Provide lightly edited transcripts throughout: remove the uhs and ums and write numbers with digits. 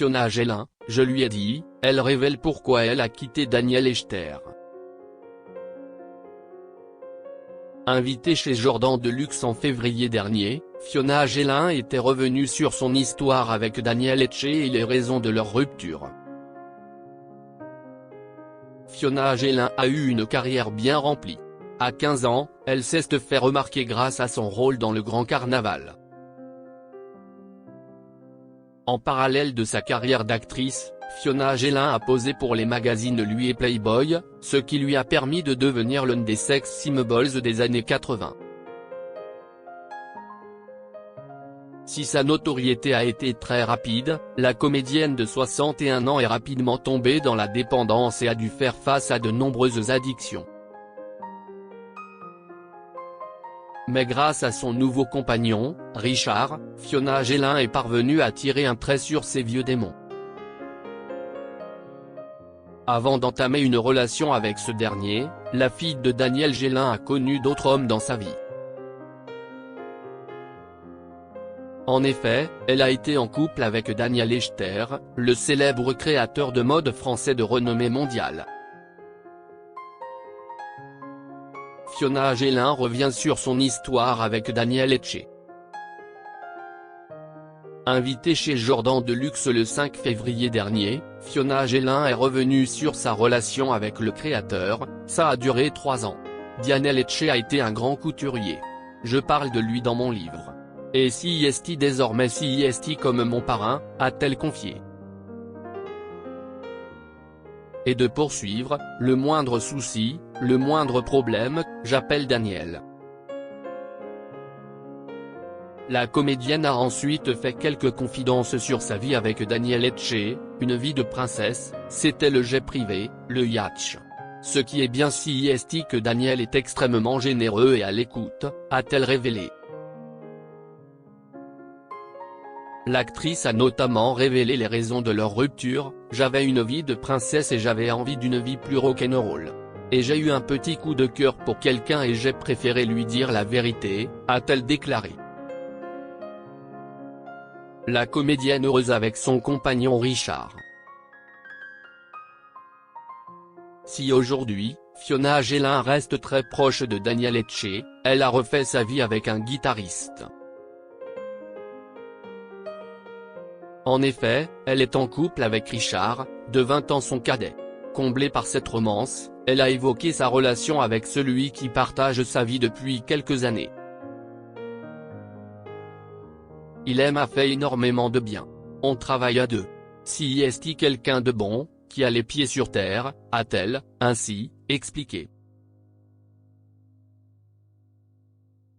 Fiona Gélin, je lui ai dit, elle révèle pourquoi elle a quitté Daniel Echter. Invitée chez Jordan Deluxe en février dernier, Fiona Gélin était revenue sur son histoire avec Daniel Etché et les raisons de leur rupture. Fiona Gélin a eu une carrière bien remplie. À 15 ans, elle s'est fait remarquer grâce à son rôle dans le Grand Carnaval. En parallèle de sa carrière d'actrice, Fiona Gélin a posé pour les magazines Lui et Playboy, ce qui lui a permis de devenir l'une des sex symbols des années 80. Si sa notoriété a été très rapide, la comédienne de 61 ans est rapidement tombée dans la dépendance et a dû faire face à de nombreuses addictions. Mais grâce à son nouveau compagnon, Richard, Fiona Gélin est parvenue à tirer un trait sur ses vieux démons. Avant d'entamer une relation avec ce dernier, la fille de Daniel Gélin a connu d'autres hommes dans sa vie. En effet, elle a été en couple avec Daniel Echter, le célèbre créateur de mode français de renommée mondiale. Fiona Gélin revient sur son histoire avec Daniel Etché. Invitée chez Jordan Deluxe le 5 février dernier, Fiona Gélin est revenue sur sa relation avec le créateur, ça a duré 3 ans. Daniel Etché a été un grand couturier. Je parle de lui dans mon livre. Et si est-il désormais si est-il comme mon parrain, a-t-elle confié. Et de poursuivre, le moindre souci, le moindre problème, j'appelle Daniel. La comédienne a ensuite fait quelques confidences sur sa vie avec Daniel Etché, une vie de princesse, c'était le jet privé, le yacht. Ce qui est bien si est que Daniel est extrêmement généreux et à l'écoute, a-t-elle révélé. L'actrice a notamment révélé les raisons de leur rupture, j'avais une vie de princesse et j'avais envie d'une vie plus rock'n'roll. Et j'ai eu un petit coup de cœur pour quelqu'un et j'ai préféré lui dire la vérité, a-t-elle déclaré. La comédienne heureuse avec son compagnon Richard. Si aujourd'hui, Fiona Gélin reste très proche de Daniel Etché, elle a refait sa vie avec un guitariste. En effet, elle est en couple avec Richard, de 20 ans son cadet. Comblée par cette romance, elle a évoqué sa relation avec celui qui partage sa vie depuis quelques années. Il m'a fait énormément de bien. On travaille à deux. Si est-il quelqu'un de bon, qui a les pieds sur terre, a-t-elle, ainsi, expliqué.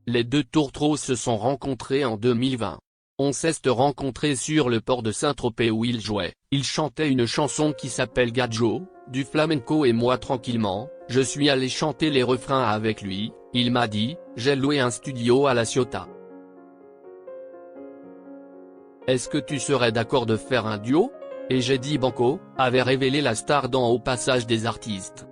Les deux tourtereaux se sont rencontrés en 2020. On s'est rencontrés sur le port de Saint-Tropez où il jouait, il chantait une chanson qui s'appelle Gadjo, du flamenco et moi tranquillement, je suis allé chanter les refrains avec lui, il m'a dit, j'ai loué un studio à La Ciotat. Est-ce que tu serais d'accord de faire un duo? Et j'ai dit banco, avait révélé la star dans Au passage des artistes.